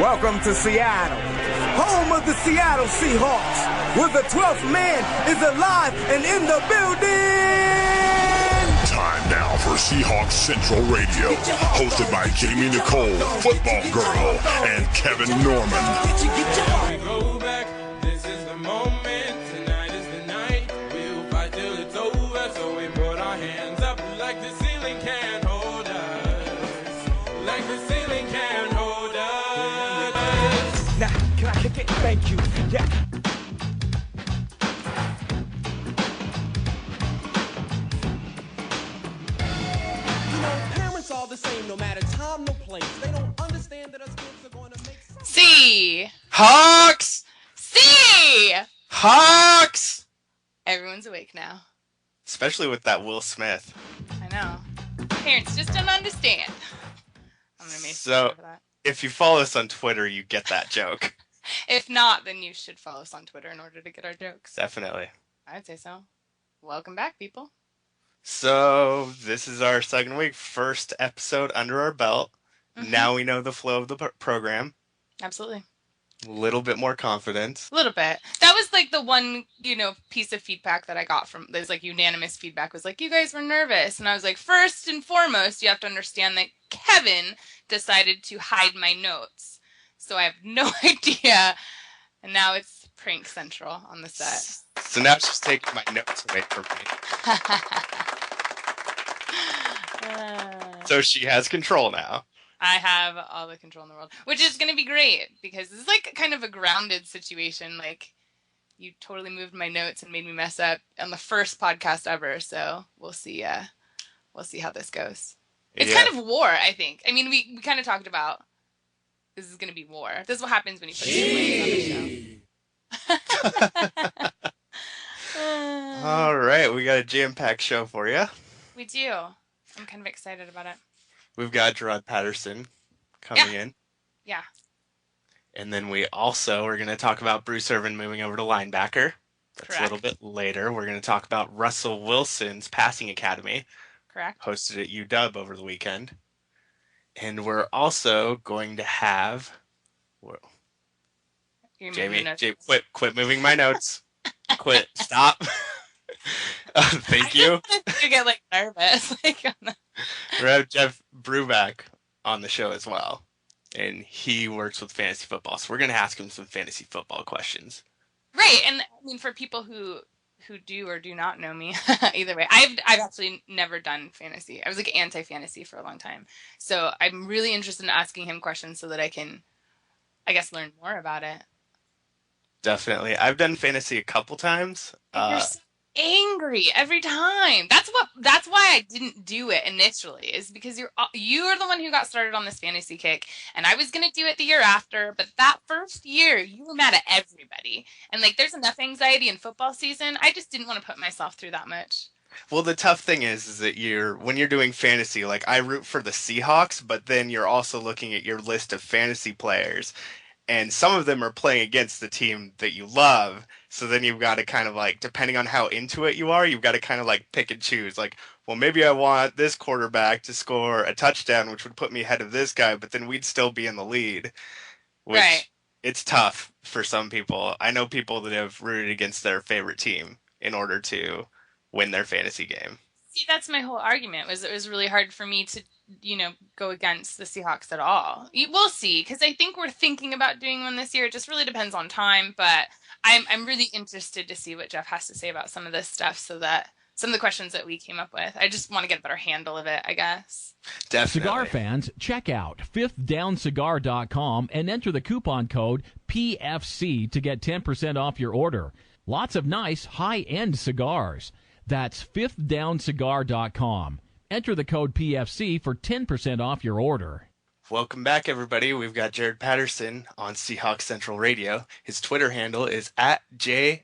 Welcome to Seattle, home of the Seattle Seahawks, where the 12th man is alive and in the building. Time now for Seahawks Central Radio, hosted by Jamie Nicole, Football Girl, and Kevin Norman. We go back, this is the moment, tonight is the night, we'll fight till it's over, so we put our hands up like the ceiling can't hold us, like the ceiling can't hold us. Now, can I kick it? Thank you. Yeah. All the same, no matter time, no place. They don't understand that us kids are going to make sense. Hawks! Hawks! Everyone's awake now. Especially with that Will Smith. I know. Parents just don't understand. I'm gonna make So, for that. if you follow us on Twitter, you get that joke. If not, then you should follow us on Twitter in order to get our jokes. Definitely. I'd say so. Welcome back, people. So, this is our second week, first episode under our belt. Mm-hmm. Now we know the flow of the program. Absolutely. A little bit more confidence. A little bit. That was like the one, piece of feedback that I got from, there's like unanimous feedback was like, you guys were nervous. And I was like, first and foremost, you have to understand that Kevin decided to hide my notes. So I have no idea. And now it's Prank Central on the set. So now she's taking my notes away from me. So she has control now. I have all the control in the world, which is going to be great because this is like kind of a grounded situation. Like you totally moved my notes and made me mess up on the first podcast ever. So we'll see how this goes. It's kind of war, I think. I mean, we kind of talked about this is going to be war. This is what happens when you put two on the show. All right, we got a jam-packed show for you. We do. I'm kind of excited about it. We've got Jarrod Patterson coming in. Yeah. And then we also are going to talk about Bruce Irvin moving over to linebacker. That's Correct. a little bit later. We're going to talk about Russell Wilson's passing academy. Correct. Hosted at UW over the weekend. And we're also going to have... Whoa. Jamie, quit moving my notes. Quit. Stop. Thank you. You get like nervous. We have Jeff Brubach on the show as well, and he works with fantasy football. So we're going to ask him some fantasy football questions. Right, and I mean for people who do or do not know me, either way, I've actually never done fantasy. I was like anti-fantasy for a long time, so I'm really interested in asking him questions so that I can, I guess, learn more about it. Definitely, I've done fantasy a couple times. You're so angry every time. That's why I didn't do it initially, is because you are the one who got started on this fantasy kick, and I was gonna do it the year after, but that first year you were mad at everybody, and like there's enough anxiety in football season. I just didn't want to put myself through that much. Well, the tough thing is that when you're doing fantasy, like I root for the Seahawks, but then you're also looking at your list of fantasy players, and some of them are playing against the team that you love. So then you've got to kind of like, depending on how into it you are, you've got to kind of like pick and choose. Like, well, maybe I want this quarterback to score a touchdown, which would put me ahead of this guy, but then we'd still be in the lead. Which, right. It's tough for some people. I know people that have rooted against their favorite team in order to win their fantasy game. See, that's my whole argument. It was really hard for me to, go against the Seahawks at all. We'll see, because I think we're thinking about doing one this year. It just really depends on time, but I'm really interested to see what Jeff has to say about some of this stuff, so that some of the questions that we came up with, I just want to get a better handle of it, I guess. Definitely. Cigar fans, check out fifthdowncigar.com and enter the coupon code PFC to get 10% off your order. Lots of nice high-end cigars. That's fifthdowncigar.com. Enter the code PFC for 10% off your order. Welcome back, everybody. We've got Jarrod Patterson on Seahawks Central Radio. His Twitter handle is @J_M_Patterson.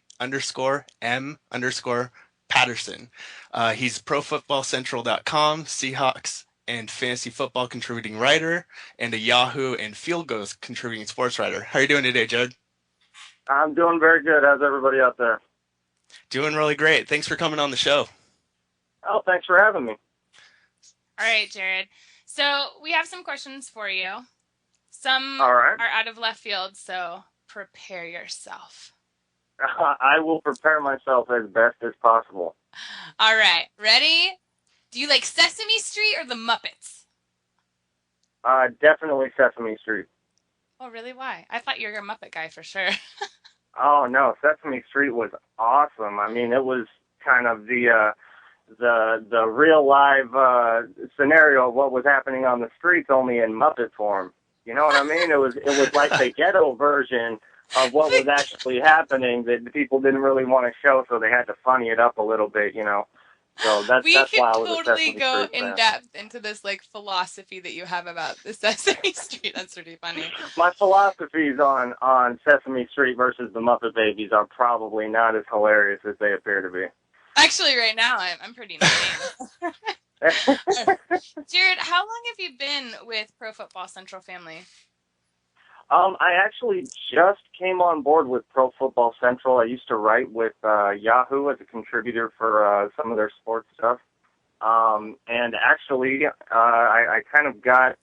He's ProFootballCentral.com, Seahawks and fantasy football contributing writer, and a Yahoo and Field Goals contributing sports writer. How are you doing today, Jarrod? I'm doing very good. How's everybody out there? Doing really great. Thanks for coming on the show. Oh, thanks for having me. All right, Jarrod. So we have some questions for you. Some All right. are out of left field, so prepare yourself. I will prepare myself as best as possible. All right, ready? Do you like Sesame Street or the Muppets? Definitely Sesame Street. Oh, really? Why? I thought you were a Muppet guy for sure. Oh no, Sesame Street was awesome. I mean, it was kind of the real live scenario of what was happening on the streets, only in Muppet form. You know what I mean? It was like the ghetto version of what was actually happening that the people didn't really want to show, so they had to funny it up a little bit, you know. So that's why I was a totally Sesame go Street in fan. depth into this like philosophy that you have about the Sesame Street. That's pretty funny. My philosophies on Sesame Street versus the Muppet Babies are probably not as hilarious as they appear to be. Actually, right now I'm pretty insane. Jarrod, how long have you been with Pro Football Central family? I actually just came on board with Pro Football Central. I used to write with Yahoo as a contributor for some of their sports stuff. And actually, I kind of got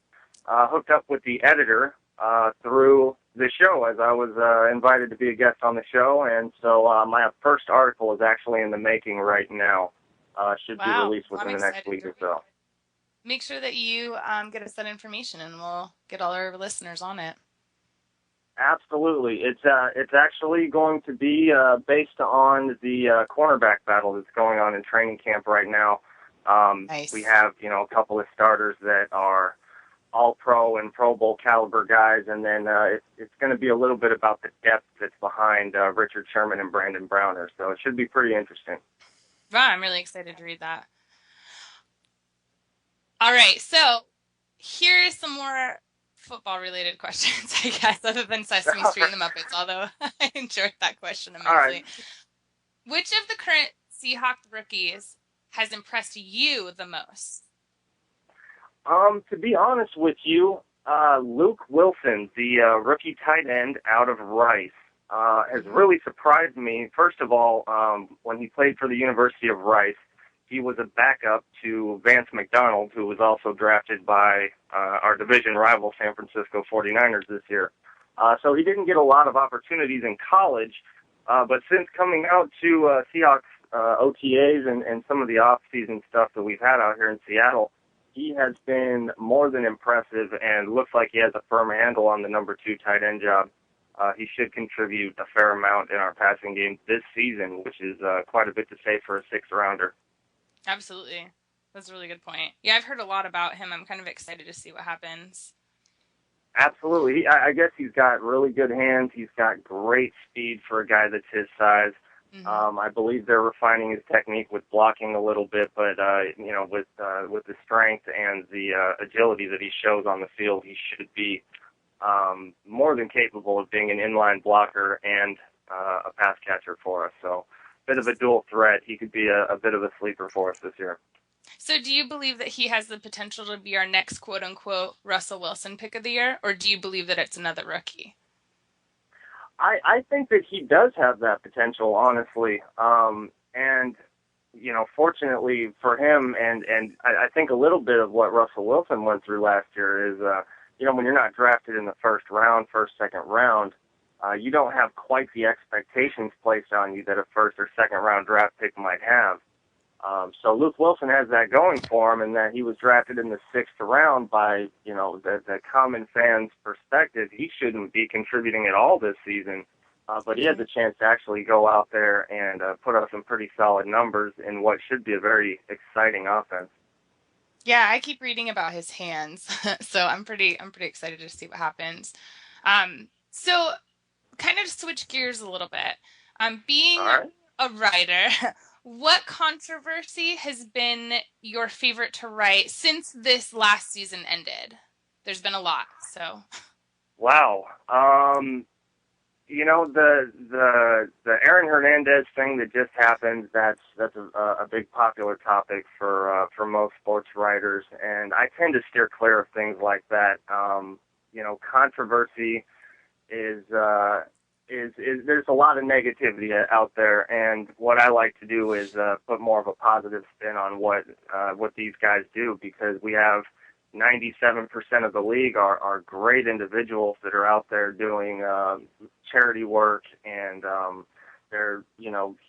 hooked up with the editor through the show as I was invited to be a guest on the show. And so my first article is actually in the making right now. Should be released within the next week or so. Make sure that you get us that information, and we'll get all our listeners on it. Absolutely. It's actually going to be based on the cornerback battle that's going on in training camp right now. Nice. We have, a couple of starters that are all-pro and Pro Bowl caliber guys, and then it's going to be a little bit about the depth that's behind Richard Sherman and Brandon Browner. So it should be pretty interesting. Wow, I'm really excited to read that. All right, so here is some more football-related questions, I guess, other than Sesame Street and the Muppets, although I enjoyed that question immensely. All right. Which of the current Seahawks rookies has impressed you the most? To be honest with you, Luke Wilson, the rookie tight end out of Rice, has really surprised me. First of all, when he played for the University of Rice, he was a backup to Vance McDonald, who was also drafted by our division rival San Francisco 49ers this year. So he didn't get a lot of opportunities in college, but since coming out to Seahawks OTAs and some of the off-season stuff that we've had out here in Seattle, he has been more than impressive and looks like he has a firm handle on the number 2 tight end job. He should contribute a fair amount in our passing game this season, which is quite a bit to say for a 6th-rounder. Absolutely. That's a really good point. Yeah, I've heard a lot about him. I'm kind of excited to see what happens. Absolutely. I guess he's got really good hands. He's got great speed for a guy that's his size. Mm-hmm. I believe they're refining his technique with blocking a little bit, but with the strength and the agility that he shows on the field, he should be more than capable of being an inline blocker and a pass catcher for us. So, bit of a dual threat. He could be a bit of a sleeper for us this year. So do you believe that he has the potential to be our next quote-unquote Russell Wilson pick of the year, or do you believe that it's another rookie? I think that he does have that potential, honestly. And, fortunately for him, and I think a little bit of what Russell Wilson went through last year is, when you're not drafted in the first, second round, you don't have quite the expectations placed on you that a first or second round draft pick might have. So Luke Wilson has that going for him, and that he was drafted in the 6th round by, the common fan's perspective. He shouldn't be contributing at all this season, but he has a chance to actually go out there and put up some pretty solid numbers in what should be a very exciting offense. Yeah, I keep reading about his hands, so I'm pretty excited to see what happens. So kind of switch gears a little bit. Being a writer, what controversy has been your favorite to write since this last season ended? There's been a lot, so. Wow. The Aaron Hernandez thing that just happened, that's a big popular topic for most sports writers, and I tend to steer clear of things like that. Controversy is there's a lot of negativity out there, and what I like to do is put more of a positive spin on what these guys do, because we have 97% of the league are great individuals that are out there doing charity work, and they're,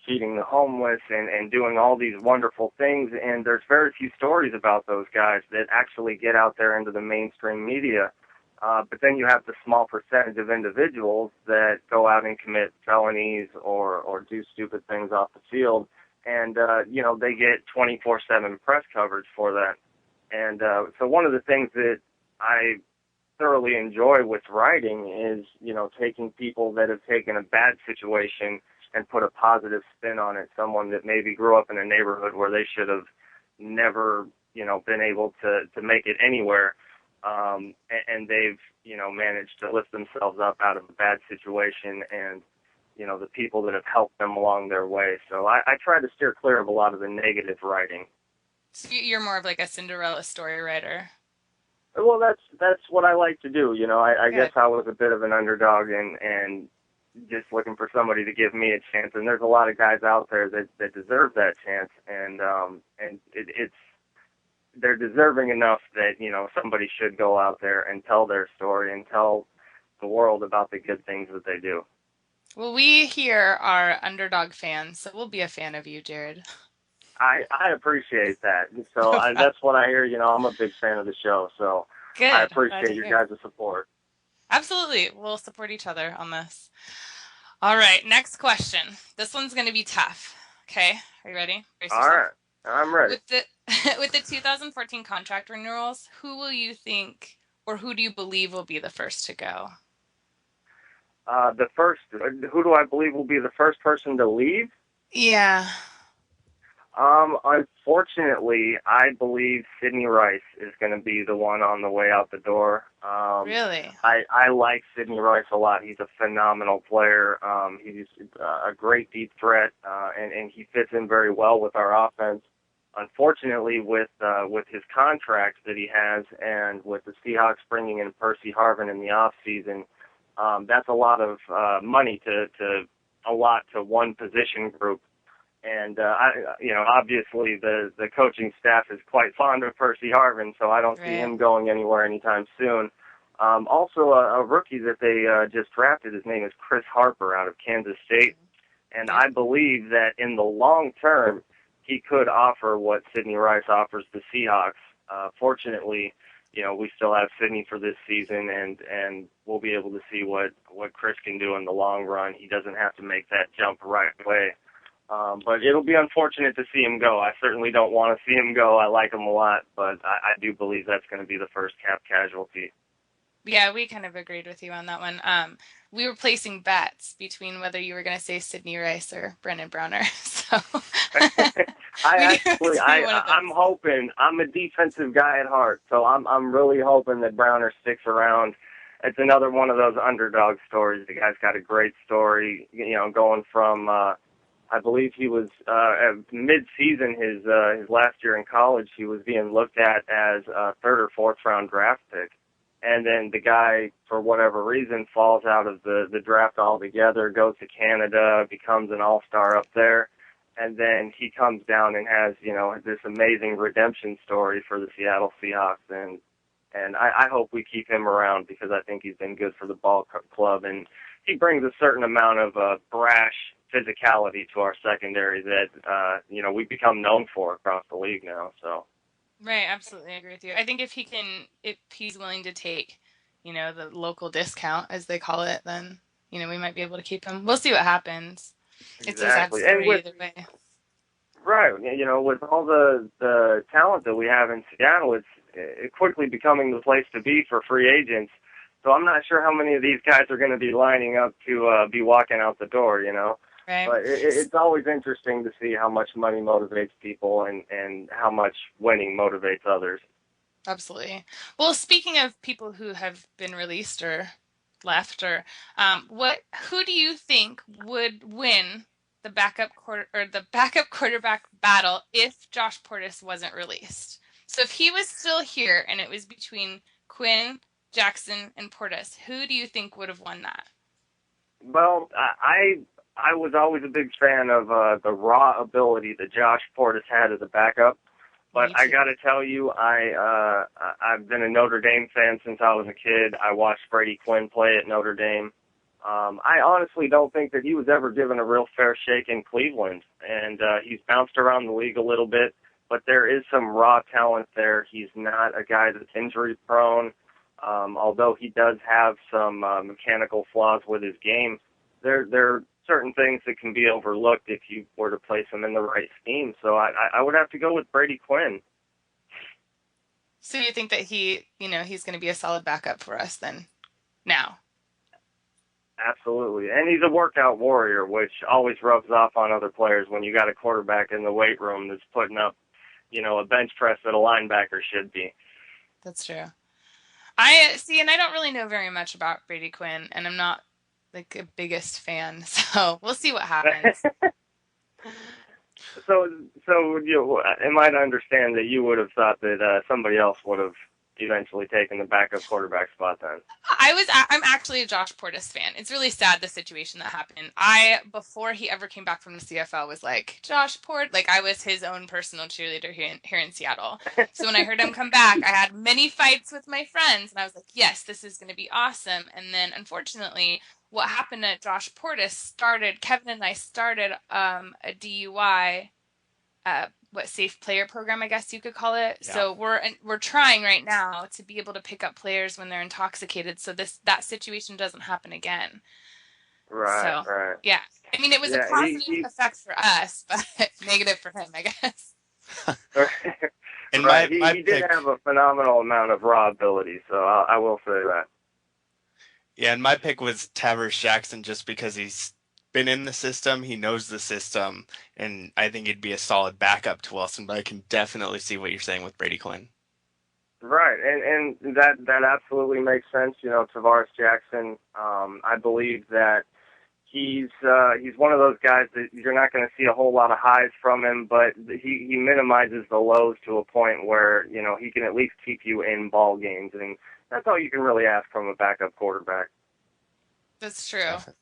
feeding the homeless and doing all these wonderful things. And there's very few stories about those guys that actually get out there into the mainstream media. But then you have the small percentage of individuals that go out and commit felonies or do stupid things off the field. And, they get 24/7 press coverage for that. And so one of the things that I thoroughly enjoy with writing is, taking people that have taken a bad situation and put a positive spin on it. Someone that maybe grew up in a neighborhood where they should have never, been able to make it anywhere. And they've, managed to lift themselves up out of a bad situation, and, the people that have helped them along their way. So I try to steer clear of a lot of the negative writing. So you're more of like a Cinderella story writer. Well, that's what I like to do. I guess I was a bit of an underdog and just looking for somebody to give me a chance. And there's a lot of guys out there that deserve that chance, and they're deserving enough that, somebody should go out there and tell their story and tell the world about the good things that they do. Well, we here are underdog fans, so we'll be a fan of you, Jarrod. I appreciate that. So that's what I hear. I'm a big fan of the show, so Good. I appreciate your guys' support. Absolutely. We'll support each other on this. All right, next question. This one's going to be tough. Okay, are you ready? All right, I'm ready. With the 2014 contract renewals, who will you think, or who do you believe will be the first to go? Who do I believe will be the first person to leave? Yeah. Unfortunately, I believe Sidney Rice is going to be the one on the way out the door. Really? I like Sidney Rice a lot. He's a phenomenal player. He's a great deep threat, and he fits in very well with our offense. Unfortunately, with his contract that he has, and with the Seahawks bringing in Percy Harvin in the off season, that's a lot of money to allot to one position group. And obviously the coaching staff is quite fond of Percy Harvin, so I don't see him going anywhere anytime soon. Also, a rookie that they just drafted, his name is Chris Harper out of Kansas State, and I believe that in the long term, he could offer what Sidney Rice offers the Seahawks. Fortunately, we still have Sidney for this season, and we'll be able to see what Chris can do in the long run. He doesn't have to make that jump right away. But it'll be unfortunate to see him go. I certainly don't want to see him go. I like him a lot, but I do believe that's going to be the first cap casualty. Yeah, we kind of agreed with you on that one. We were placing bets between whether you were going to say Sidney Rice or Brennan Browner. So I'm hoping. I'm a defensive guy at heart, so I'm really hoping that Browner sticks around. It's another one of those underdog stories. The guy's got a great story, going from I believe he was mid-season his last year in college. He was being looked at as a third or fourth round draft pick, and then the guy, for whatever reason, falls out of the draft altogether, goes to Canada, becomes an all-star up there, and then he comes down and has this amazing redemption story for the Seattle Seahawks, and I hope we keep him around because I think he's been good for the ball club, and he brings a certain amount of brash physicality to our secondary that we've become known for across the league now. So right, absolutely agree with you. I think if he's willing to take the local discount, as they call it, then we might be able to keep him. We'll see what happens. Exactly. It's a sad story either way. Right, with all the talent that we have in Seattle, it's quickly becoming the place to be for free agents. So I'm not sure how many of these guys are going to be lining up to be walking out the door, Right. But it's always interesting to see how much money motivates people and how much winning motivates others. Absolutely. Well, speaking of people who have been released or left, or who do you think would win the backup quarterback battle if Josh Portis wasn't released? So if he was still here and it was between Quinn, Jackson, and Portis, who do you think would have won that? Well, I was always a big fan of the raw ability that Josh Portis had as a backup, But I got to tell you, I've been a Notre Dame fan since I was a kid. I watched Brady Quinn play at Notre Dame. I honestly don't think that he was ever given a real fair shake in Cleveland, and he's bounced around the league a little bit, but there is some raw talent there. He's not a guy that's injury-prone, although he does have some mechanical flaws with his game. There are certain things that can be overlooked if you were to place him in the right scheme, so I would have to go with Brady Quinn. So you think that he's going to be a solid backup for us then now? Absolutely. And he's a workout warrior, which always rubs off on other players when you got a quarterback in the weight room that's putting up, a bench press that a linebacker should be. That's true. I see, and I don't really know very much about Brady Quinn, and I'm not like a biggest fan, so we'll see what happens. So am I to understand that you would have thought that somebody else would have eventually taken the backup quarterback spot then? I'm actually a Josh Portis fan. It's really sad, the situation that happened. Before he ever came back from the CFL, was like, Josh Port, like I was his own personal cheerleader here in Seattle. So when I heard him come back, I had many fights with my friends, and I was like, yes, this is going to be awesome. And then unfortunately, what happened at Josh Portis Kevin and I started a DUI, safe player program, I guess you could call it. Yeah. So we're trying right now to be able to pick up players when they're intoxicated, so that situation doesn't happen again. Right. Yeah. I mean, it was a positive effect for us, but negative for him, I guess. And he did have a phenomenal amount of raw ability, so I will say that. Yeah, and my pick was Tavers Jackson just because he's been in the system, he knows the system, and I think he'd be a solid backup to Wilson, but I can definitely see what you're saying with Brady Quinn. Right, and that absolutely makes sense. Tavares Jackson, I believe that he's one of those guys that you're not going to see a whole lot of highs from him, but he minimizes the lows to a point where, he can at least keep you in ball games, and that's all you can really ask from a backup quarterback. That's true. Definitely.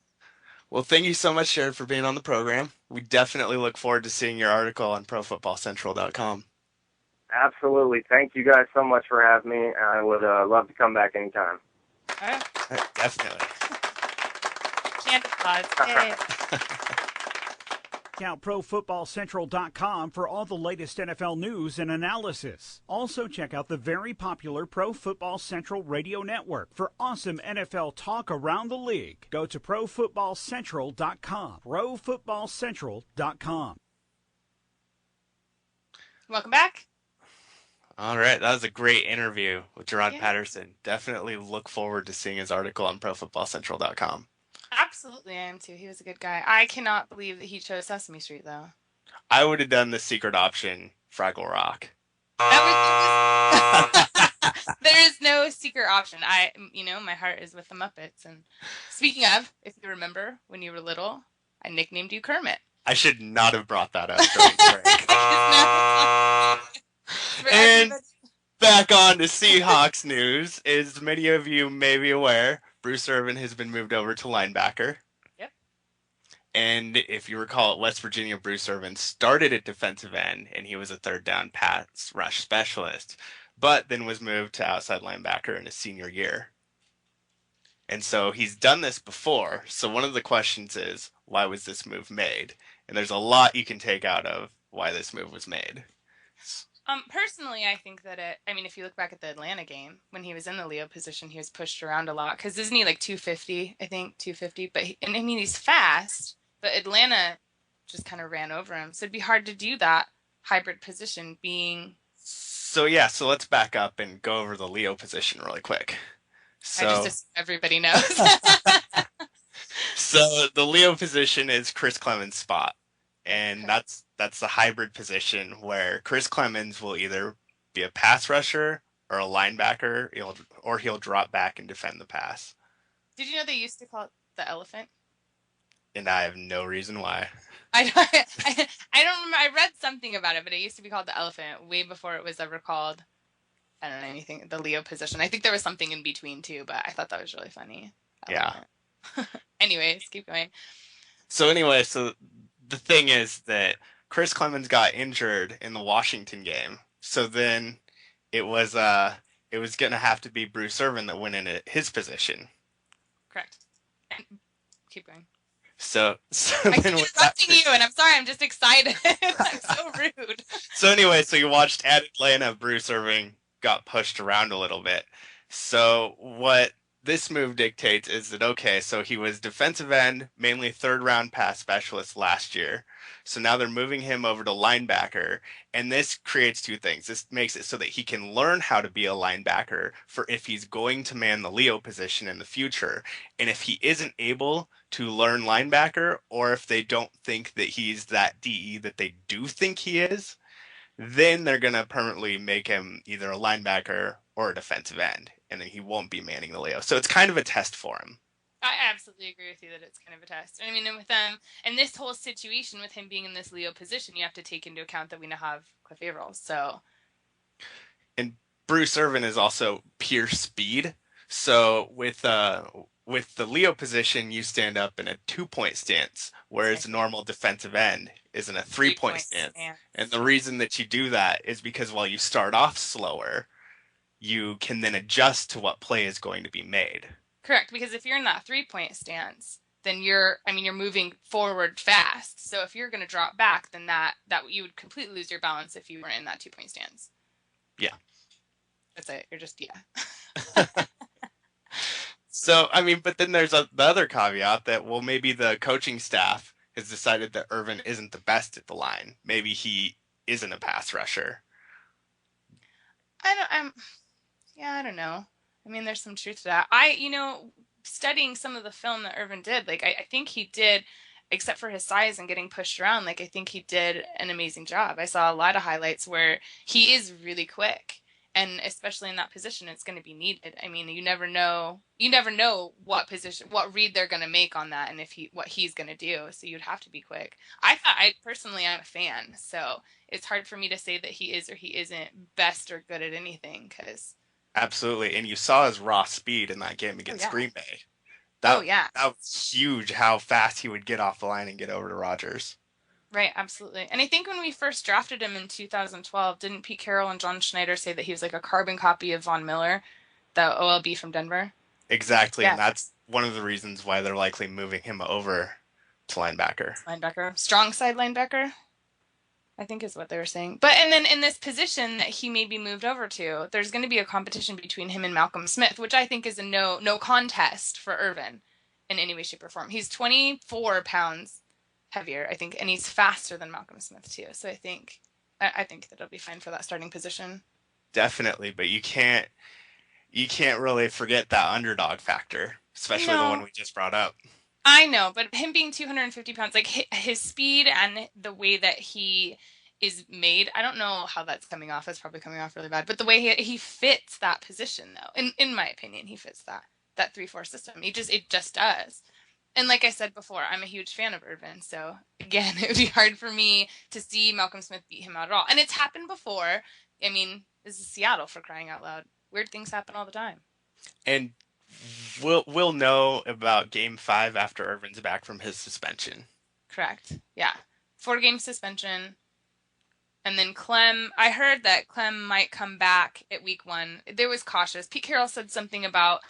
Well, thank you so much, Jarrod, for being on the program. We definitely look forward to seeing your article on ProFootballCentral.com. Absolutely. Thank you guys so much for having me. I would love to come back anytime. All right. Definitely. Check out ProFootballCentral.com for all the latest NFL news and analysis. Also, check out the very popular Pro Football Central Radio Network for awesome NFL talk around the league. Go to ProFootballCentral.com. ProFootballCentral.com. Welcome back. All right, that was a great interview with Jarrod Patterson. Definitely look forward to seeing his article on ProFootballCentral.com. Absolutely, I am too. He was a good guy. I cannot believe that he chose Sesame Street, though. I would have done the secret option, Fraggle Rock. There is no secret option. My heart is with the Muppets. And speaking of, if you remember when you were little, I nicknamed you Kermit. I should not have brought that up during break. And back on to Seahawks news. As many of you may be aware, Bruce Irvin has been moved over to linebacker. Yep. And if you recall, at West Virginia, Bruce Irvin started at defensive end, and he was a third down pass rush specialist, but then was moved to outside linebacker in his senior year. And so he's done this before. So one of the questions is, why was this move made? And there's a lot you can take out of why this move was made. Personally, I think that if you look back at the Atlanta game, when he was in the Leo position, he was pushed around a lot. Because isn't he like 250, I think, 250? But he's fast, but Atlanta just kind of ran over him. So it'd be hard to do that hybrid position being... So let's back up and go over the Leo position really quick. So, I just assume everybody knows. So the Leo position is Chris Clemens' spot. And that's the hybrid position where Chris Clemens will either be a pass rusher or a linebacker, or he'll drop back and defend the pass. Did you know they used to call it the elephant? And I have no reason why. I don't remember. I read something about it, but it used to be called the elephant way before it was ever called, I don't know, anything, the Leo position. I think there was something in between too, but I thought that was really funny. Yeah. Anyways, keep going. So the thing is that Chris Clemens got injured in the Washington game, So then it was going to have to be Bruce Irvin that went in at his position. Correct. And keep going. So I then keep interrupting you, and I'm sorry. I'm just excited. I'm so rude. So anyway, so you watched at Atlanta, Bruce Irvin got pushed around a little bit. So what this move dictates is that, okay, so he was defensive end, mainly third-round pass specialist last year. So now they're moving him over to linebacker, and this creates two things. This makes it so that he can learn how to be a linebacker for if he's going to man the Leo position in the future. And if he isn't able to learn linebacker, or if they don't think that he's that DE that they do think he is, then they're going to permanently make him either a linebacker or a defensive end, and then he won't be manning the Leo. So it's kind of a test for him. I absolutely agree with you that it's kind of a test. I mean, and with and this whole situation with him being in this Leo position, you have to take into account that we now have Cliff Averill. So, and Bruce Irvin is also pure speed. So with the Leo position, you stand up in a 2-point stance, whereas a normal defensive end is in a 3-point stance. And the reason that you do that is because while you start off slower, you can then adjust to what play is going to be made. Correct, because if you're in that 3-point stance, then you're moving forward fast. So if you're going to drop back, then that you would completely lose your balance if you were in that 2-point stance. Yeah. That's it. You're just, yeah. So, I mean, but then there's the other caveat that, well, maybe the coaching staff has decided that Irvin isn't the best at the line. Maybe he isn't a pass rusher. I don't know. I mean, there's some truth to that. Studying some of the film that Irvin did, like, I think he did, except for his size and getting pushed around, like, I think he did an amazing job. I saw a lot of highlights where he is really quick. And especially in that position, it's going to be needed. I mean, you never know what read they're going to make on that, and what he's going to do. So you'd have to be quick. I personally am a fan, so it's hard for me to say that he is or he isn't best or good at anything. Absolutely, and you saw his raw speed in that game against Green Bay. That was huge. How fast he would get off the line and get over to Rodgers. Right, absolutely. And I think when we first drafted him in 2012, didn't Pete Carroll and John Schneider say that he was like a carbon copy of Von Miller, the OLB from Denver? Exactly, yeah. And that's one of the reasons why they're likely moving him over to linebacker. Strong side linebacker, I think is what they were saying. But and then in this position that he may be moved over to, there's going to be a competition between him and Malcolm Smith, which I think is a no contest for Irvin in any way, shape, or form. He's 24 pounds heavier, I think, and he's faster than Malcolm Smith too. So I think that it'll be fine for that starting position. Definitely, but you can't really forget that underdog factor, especially the one we just brought up. I know, but him being 250 pounds, like his speed and the way that he is made, I don't know how that's coming off. It's probably coming off really bad, but the way he fits that position, though, in my opinion, he fits that 3-4 system. It just does. And like I said before, I'm a huge fan of Irvin. So, again, it would be hard for me to see Malcolm Smith beat him out at all. And it's happened before. I mean, this is Seattle, for crying out loud. Weird things happen all the time. And we'll know about Game 5 after Irvin's back from his suspension. Correct. Yeah. 4-game suspension. And then Clem, I heard that Clem might come back at week 1. There was cautious. Pete Carroll said something about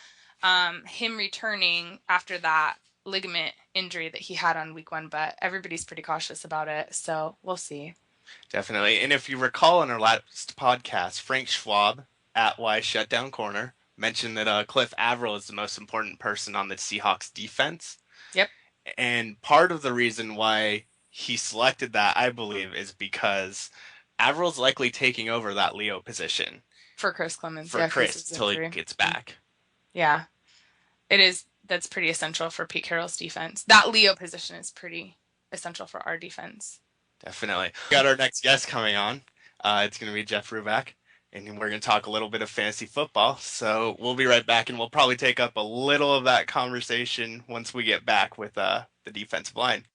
him returning after that ligament injury that he had on week 1, but everybody's pretty cautious about it, so we'll see. Definitely. And if you recall in our last podcast, Frank Schwab at Y Shutdown Corner mentioned that Cliff Averill is the most important person on the Seahawks defense. Yep. And part of the reason why he selected that, I believe, is because Averill's likely taking over that Leo position. For Chris Clemens. For Chris, until he gets back. Yeah. It is. That's pretty essential for Pete Carroll's defense. That Leo position is pretty essential for our defense. Definitely. We got our next guest coming on. It's going to be Jeff Brubach, and we're going to talk a little bit of fantasy football. So we'll be right back, and we'll probably take up a little of that conversation once we get back with the defensive line.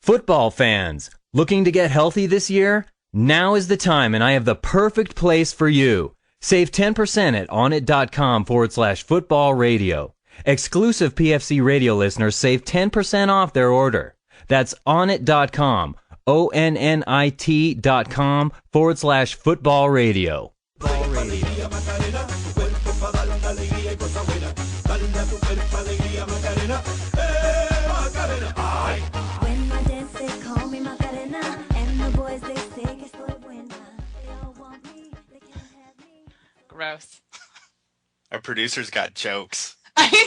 Football fans, looking to get healthy this year? Now is the time, and I have the perfect place for you. Save 10% at onit.com/football radio. Exclusive PFC radio listeners save 10% off their order. That's onit.com, ONNIT.com/football radio. Gross. Our producers got jokes. I know.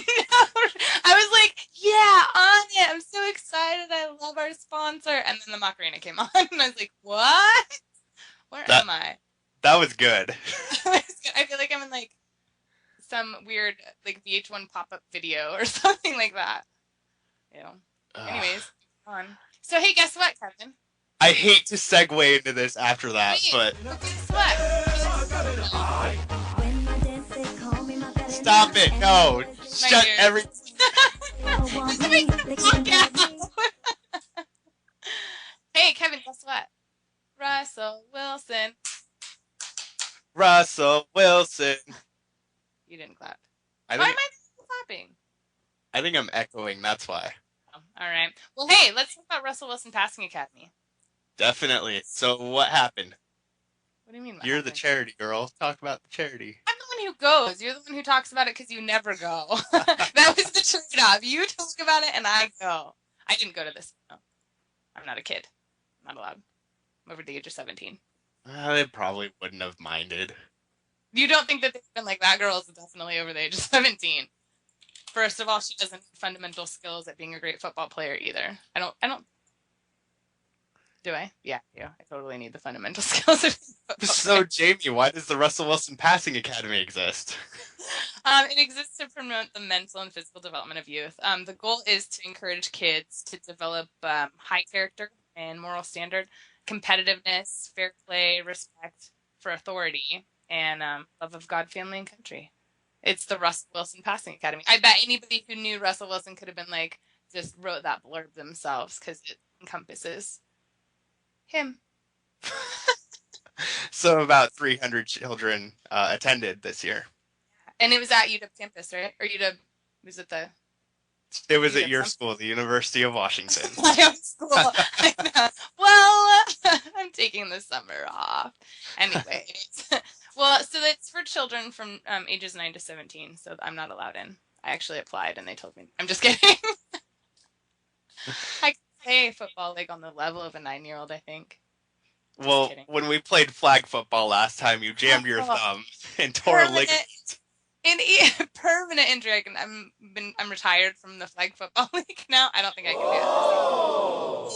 I was like, yeah, on it. I'm so excited. I love our sponsor. And then the Macarena came on, and I was like, what? Where am I? That was good. I feel like I'm in like some weird like VH1 pop-up video or something like that. You know. Anyways, on. So hey, guess what, Kevin? I hate to segue into this after that, but guess what? Stop it! No, shut everything. Hey, Kevin, guess what? Russell Wilson. Russell Wilson. You didn't clap. Why am I clapping? I think I'm echoing. That's why. Oh, all right. Well, hey, let's talk about Russell Wilson Passing Academy. Definitely. So what happened? What do you mean? You're the charity girl. Talk about the charity. I'm the one who goes. You're the one who talks about it because you never go. That was the trade-off. You talk about it and I go. I didn't go to this. No. I'm not a kid. I'm not allowed. I'm over the age of 17. They probably wouldn't have minded. You don't think that they've been like, that girl is definitely over the age of 17. First of all, she doesn't have fundamental skills at being a great football player either. I don't. Do I? Yeah. I totally need the fundamental skills of being a football So, Jamie, why does the Russell Wilson Passing Academy exist? It exists to promote the mental and physical development of youth. The goal is to encourage kids to develop high character and moral standard, competitiveness, fair play, respect for authority, and love of God, family, and country. It's the Russell Wilson Passing Academy. I bet anybody who knew Russell Wilson could have been like, just wrote that blurb themselves because it encompasses him. So about 300 children attended this year. And it was at UW campus, right? Or UW, was it the... It was at your school, the University of Washington. My own school. I know. Well, I'm taking the summer off. Anyways. Well, so it's for children from ages 9 to 17, so I'm not allowed in. I actually applied, and they told me. I'm just kidding. I can play football like on the level of a 9-year-old, I think. Well, when we played flag football last time, you jammed your thumb and tore a ligament. Permanent injury. I'm retired from the flag football league now. I don't think I can do it. Oh,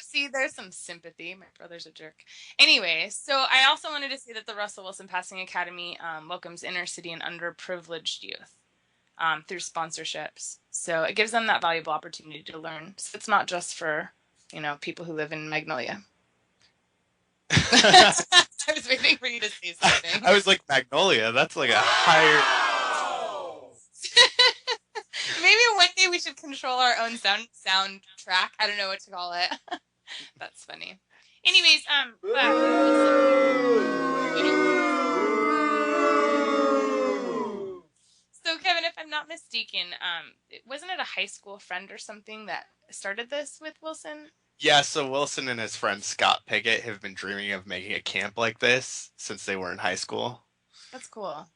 see, there's some sympathy. My brother's a jerk. Anyway, so I also wanted to say that the Russell Wilson Passing Academy welcomes inner city and underprivileged youth through sponsorships. So it gives them that valuable opportunity to learn. So it's not just for, people who live in Magnolia. I was waiting for you to say something. I was like, Magnolia? That's like a higher... Maybe one day we should control our own soundtrack. I don't know what to call it. That's funny. Anyways, so Kevin, if I'm not mistaken, wasn't it a high school friend or something that started this with Wilson? Yeah, so Wilson and his friend Scott Pickett have been dreaming of making a camp like this since they were in high school. That's cool.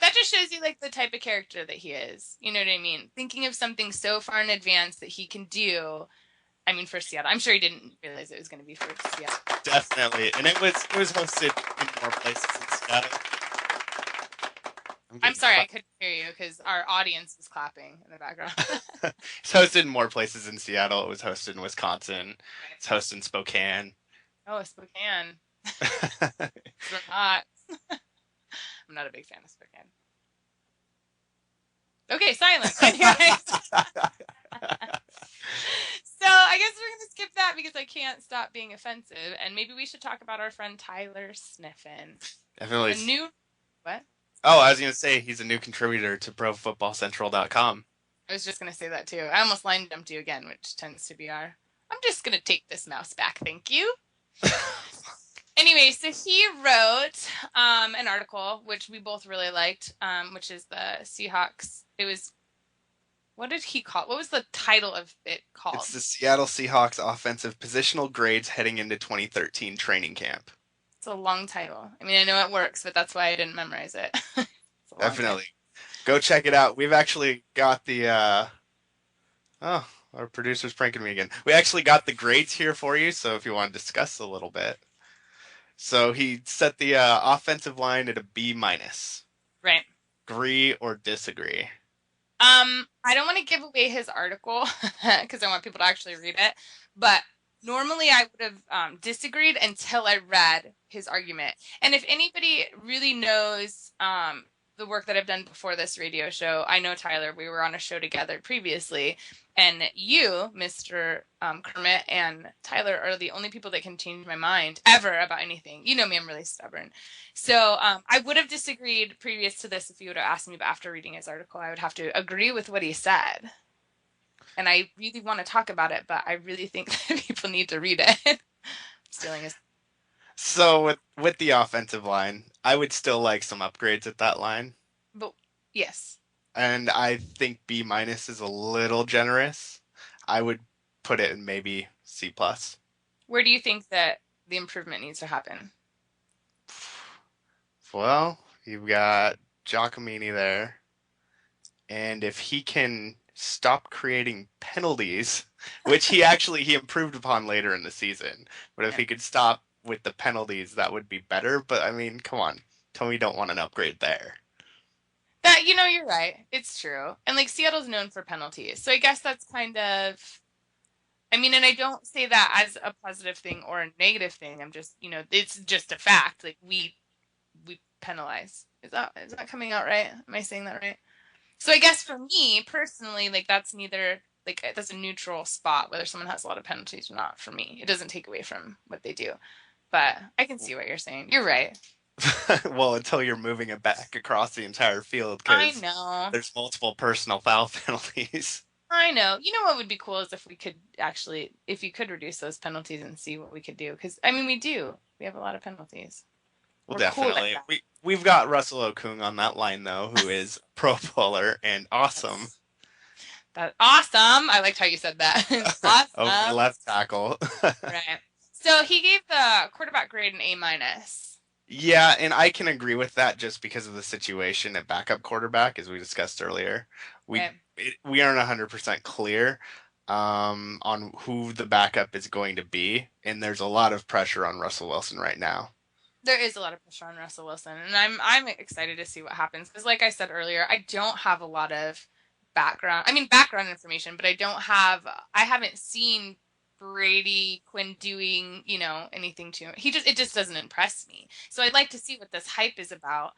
That just shows you, like, the type of character that he is. You know what I mean? Thinking of something so far in advance that he can do. I mean, for Seattle. I'm sure he didn't realize it was going to be for Seattle. Definitely. And it was hosted in more places in Seattle. I'm sorry, I couldn't hear you because our audience was clapping in the background. It's hosted in more places in Seattle. It was hosted in Wisconsin. It's hosted in Spokane. Oh, Spokane. It's not. I'm not a big fan of Spokane. Okay, silence. Anyway. So I guess we're going to skip that because I can't stop being offensive. And maybe we should talk about our friend Tyler Sniffin. Definitely. What? Oh, I was going to say he's a new contributor to ProFootballCentral.com. I was just going to say that too. I almost line jumped you again, which tends to be I'm just going to take this mouse back, thank you. Anyway, so he wrote an article, which we both really liked, which is the Seahawks. It was What did he call? What was the title of it called? It's the Seattle Seahawks Offensive Positional Grades Heading into 2013 Training Camp. It's a long title. I mean, I know it works, but that's why I didn't memorize it. Definitely. Go check it out. We've actually got the... our producer's pranking me again. We actually got the grades here for you, so if you want to discuss a little bit. So he set the offensive line at a B-. Right. Agree or disagree? I don't want to give away his article because I want people to actually read it, but normally I would have disagreed until I read his argument. And if anybody really knows the work that I've done before this radio show, I know Tyler, we were on a show together previously, and you, Mr. Kermit, and Tyler are the only people that can change my mind ever about anything. You know me, I'm really stubborn. So I would have disagreed previous to this if you would have asked me, but after reading his article, I would have to agree with what he said. And I really want to talk about it, but I really think that people need to read it. Stealing his... So with the offensive line, I would still like some upgrades at that line. But yes. And I think B- is a little generous. I would put it in maybe C+. Where do you think that the improvement needs to happen? Well, you've got Giacomini there. And if he can stop creating penalties, which he improved upon later in the season. But if he could stop with the penalties, that would be better. But I mean, come on. Tell me you don't want an upgrade there. That, you're right. It's true. And like Seattle's known for penalties. So I guess that's kind of, and I don't say that as a positive thing or a negative thing. I'm just, it's just a fact. Like we penalize. Is that coming out right? Am I saying that right? So I guess for me personally, like that's neither, like that's a neutral spot, whether someone has a lot of penalties or not for me. It doesn't take away from what they do. But I can see what you're saying. You're right. Well, until you're moving it back across the entire field, I because know there's multiple personal foul penalties. I know. You know what would be cool is if you could reduce those penalties and see what we could do. Because, we do. We have a lot of penalties. Well, We're definitely. Cool like We've got Russell Okung on that line, though, who is Pro Bowler and awesome. That's awesome. I liked how you said that. Awesome. Over left tackle. Right. So he gave the quarterback grade an A-. Yeah, and I can agree with that just because of the situation at backup quarterback, as we discussed earlier. We aren't 100% clear on who the backup is going to be, and there's a lot of pressure on Russell Wilson right now. There is a lot of pressure on Russell Wilson, and I'm excited to see what happens because, like I said earlier, I don't have a lot of background information, but I haven't seen Brady Quinn doing, anything to him. It just doesn't impress me. So I'd like to see what this hype is about,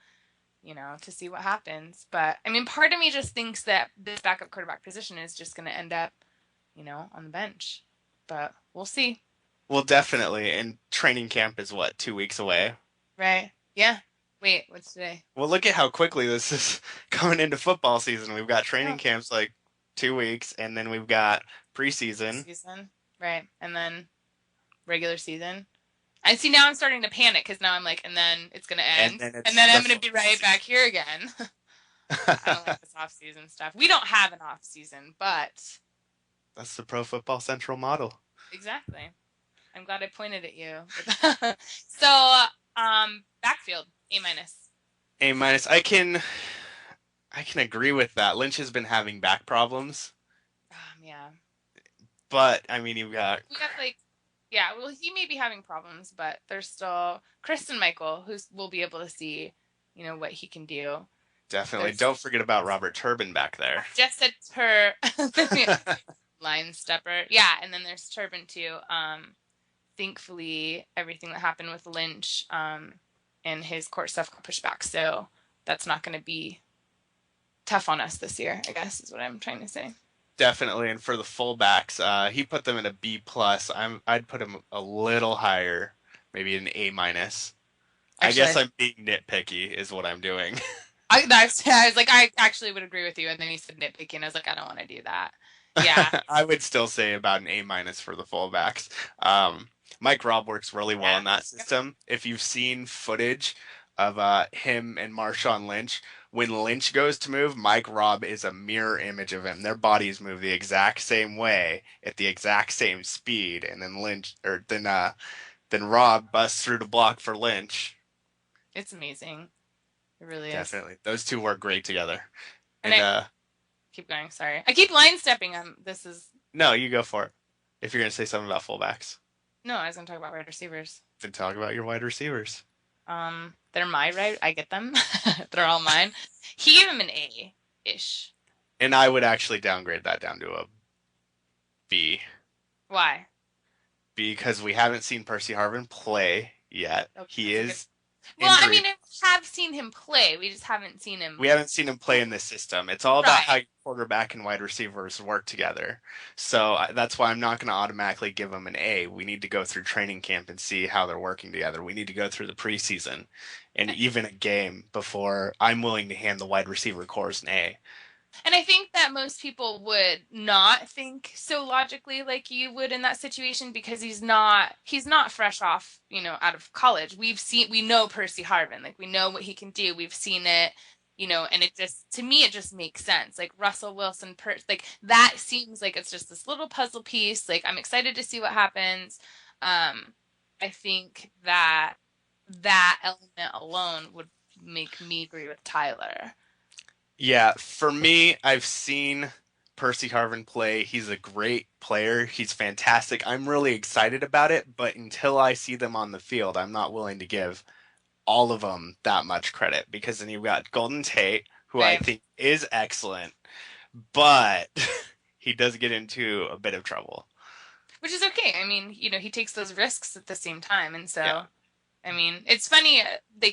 to see what happens. But part of me just thinks that this backup quarterback position is just going to end up, on the bench. But we'll see. Well, definitely. And training camp is 2 weeks away? Right. Yeah. Wait, what's today? Well, look at how quickly this is coming into football season. We've got training camps 2 weeks, and then we've got preseason. Right, and then regular season. And see, now I'm starting to panic because now I'm like, and then it's going to end. And then I'm going to be right back here again. I don't like this off-season stuff. We don't have an off-season, but... That's the Pro Football Central model. Exactly. I'm glad I pointed at you. So, backfield, A-. A-. I can agree with that. Lynch has been having back problems. Yeah. But, you've got... he may be having problems, but there's still Kristen Michael, who will be able to see, what he can do. Definitely. Don't forget about Robert Turbin back there. Just said her line stepper. Yeah, and then there's Turbin, too. Thankfully, everything that happened with Lynch and his court stuff got pushed back, so that's not going to be tough on us this year, I guess, is what I'm trying to say. Definitely, and for the fullbacks, he put them in a B+. I'd put him a little higher, maybe an A-. I guess I'm being nitpicky, is what I'm doing. I was like, I actually would agree with you, and then he said nitpicky, and I was like, I don't want to do that. Yeah. I would still say about an A- for the fullbacks. Mike Robb works really well in that system. If you've seen footage of him and Marshawn Lynch. When Lynch goes to move, Mike Robb is a mirror image of him. Their bodies move the exact same way at the exact same speed, and then Robb busts through to block for Lynch. It's amazing. It really is. Definitely. Those two work great together. And keep going, sorry. I keep line stepping on this is No, you go for it. If you're gonna say something about fullbacks. No, I was gonna talk about wide receivers. Then talk about your wide receivers. They're my right. I get them. They're all mine. He gave him an A-ish. And I would actually downgrade that down to a B. Why? Because we haven't seen Percy Harvin play yet. Okay, he is Well, injury. I mean, we have seen him play. We just haven't seen him. We haven't seen him play in this system. It's all about Right. how your quarterback and wide receivers work together. So that's why I'm not going to automatically give them an A. We need to go through training camp and see how they're working together. We need to go through the preseason and even a game before I'm willing to hand the wide receiver corps an A. And I think that most people would not think so logically like you would in that situation because he's not fresh off, out of college. We know Percy Harvin, like we know what he can do. We've seen it, and to me, it just makes sense. Like Russell Wilson, like that seems like it's just this little puzzle piece. Like I'm excited to see what happens. I think that element alone would make me agree with Tyler. Yeah, for me, I've seen Percy Harvin play. He's a great player. He's fantastic. I'm really excited about it, but until I see them on the field, I'm not willing to give all of them that much credit because then you've got Golden Tate, who I think is excellent, but he does get into a bit of trouble. Which is okay. I mean, he takes those risks at the same time, and so... Yeah. I mean, it's funny,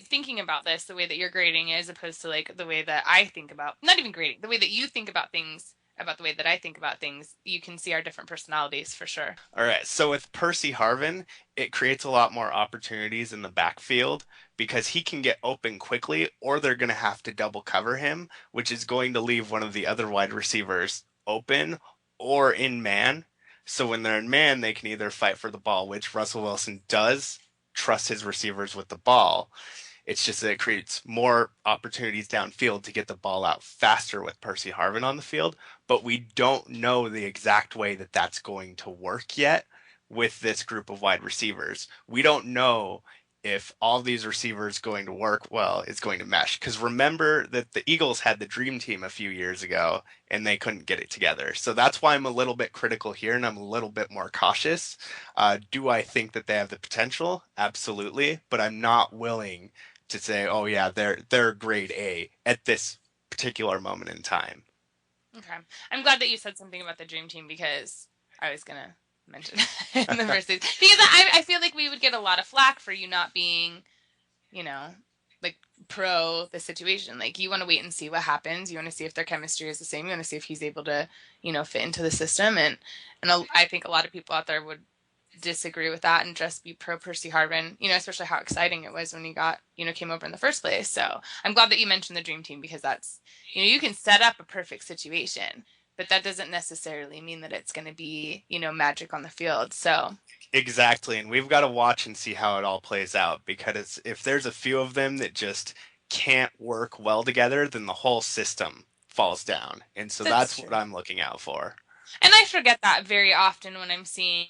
thinking about this, the way that you're grading as opposed to, the way that I think about, not even grading, the way that you think about things, about the way that I think about things, you can see our different personalities for sure. All right, so with Percy Harvin, it creates a lot more opportunities in the backfield because he can get open quickly or they're going to have to double cover him, which is going to leave one of the other wide receivers open or in man. So when they're in man, they can either fight for the ball, which Russell Wilson does, trust his receivers with the ball. It's just that it creates more opportunities downfield to get the ball out faster with Percy Harvin on the field, but we don't know the exact way that that's going to work yet with this group of wide receivers. We don't know if all these receivers going to work well, is going to mesh. Because remember that the Eagles had the dream team a few years ago and they couldn't get it together. So that's why I'm a little bit critical here and I'm a little bit more cautious. Do I think that they have the potential? Absolutely. But I'm not willing to say, oh yeah, they're grade A at this particular moment in time. Okay. I'm glad that you said something about the dream team because I was going to mention in the first place. Because I feel like we would get a lot of flack for you not being, pro the situation. Like, you want to wait and see what happens. You want to see if their chemistry is the same. You want to see if he's able to, fit into the system. And I think a lot of people out there would disagree with that and just be pro Percy Harvin, especially how exciting it was when he got, came over in the first place. So I'm glad that you mentioned the dream team because that's, you can set up a perfect situation, but that doesn't necessarily mean that it's going to be, magic on the field. So exactly. And we've got to watch and see how it all plays out because if there's a few of them that just can't work well together, then the whole system falls down. And so that's what I'm looking out for. And I forget that very often when I'm seeing,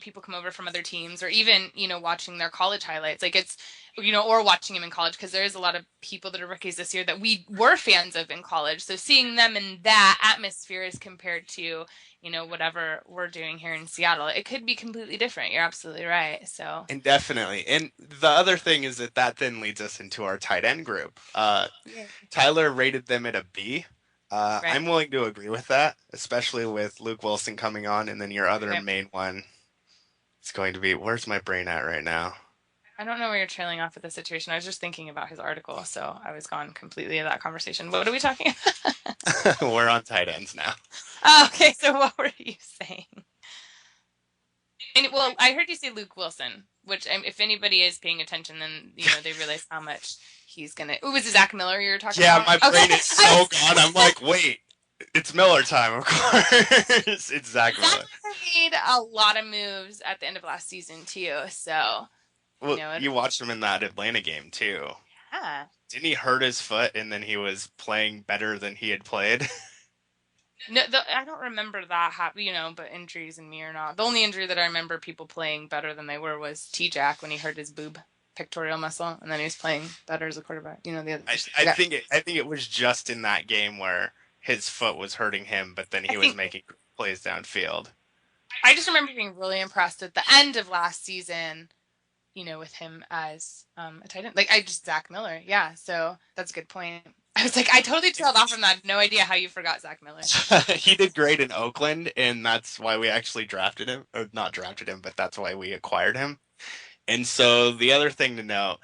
people come over from other teams or even, watching their college highlights. Like it's, or watching them in college because there is a lot of people that are rookies this year that we were fans of in college. So seeing them in that atmosphere as compared to, whatever we're doing here in Seattle, it could be completely different. You're absolutely right. So. And definitely. And the other thing is that then leads us into our tight end group. Tyler rated them at a B. Right. I'm willing to agree with that, especially with Luke Wilson coming on, and then your other main one is going to be, where's my brain at right now? I don't know where you're trailing off with the situation. I was just thinking about his article, so I was gone completely in that conversation. What are we talking about? We're on tight ends now. Oh, okay, so what were you saying? Well, I heard you say Luke Wilson, which if anybody is paying attention, then they realize how much he's gonna. Oh, was it Zach Miller you were talking about? Yeah, my brain is so gone. I'm like, wait, it's Miller time, of course. It's Zach Miller. Zach made a lot of moves at the end of last season too. So, well, you watched him in that Atlanta game too. Yeah. Didn't he hurt his foot and then he was playing better than he had played? No, I don't remember that but injuries in me or not. The only injury that I remember people playing better than they were was T-Jack when he hurt his boob pectoral muscle, and then he was playing better as a quarterback. The other. I think it was just in that game where his foot was hurting him, but then he was making plays downfield. I just remember being really impressed at the end of last season, with him as a tight end. Zach Miller. Yeah, so that's a good point. I was like, I totally trailed off from that. I had no idea how you forgot Zach Miller. He did great in Oakland, and that's why we actually drafted him. Or not drafted him, but that's why we acquired him. And so the other thing to note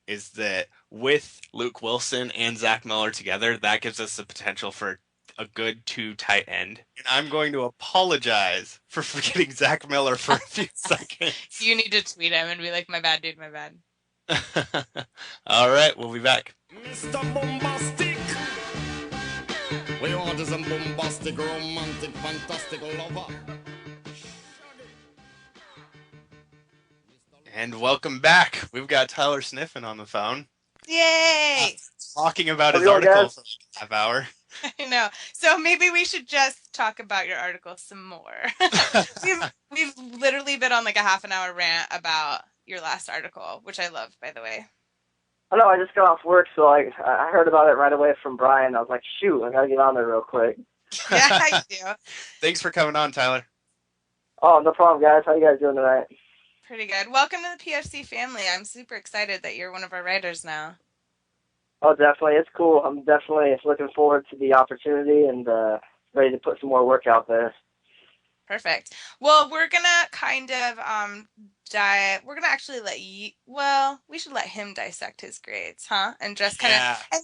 is that with Luke Wilson and Zach Miller together, that gives us the potential for a good 2 tight end. And I'm going to apologize for forgetting Zach Miller for a few seconds. You need to tweet him and be like, my bad, dude, my bad. All right, we'll be back. Mr. Bombastic. We want some bombastic, romantic, fantastic lover. And welcome back. We've got Tyler Sniffin on the phone. Yay! Talking about his article for a half hour. I know. So maybe we should just talk about your article some more. We've literally been on like a half an hour rant about your last article, which I love, by the way. I know, I just got off work, so I heard about it right away from Brian. I was like, shoot, I gotta get on there real quick. Yeah, I do. Thanks for coming on, Tyler. Oh, no problem, guys. How you guys doing tonight? Pretty good. Welcome to the PFC family. I'm super excited that you're one of our writers now. Oh, definitely. It's cool. I'm definitely looking forward to the opportunity and ready to put some more work out there. Perfect. Well, we're going to kind of we're going to actually we should let him dissect his grades, huh? And just kind of, and,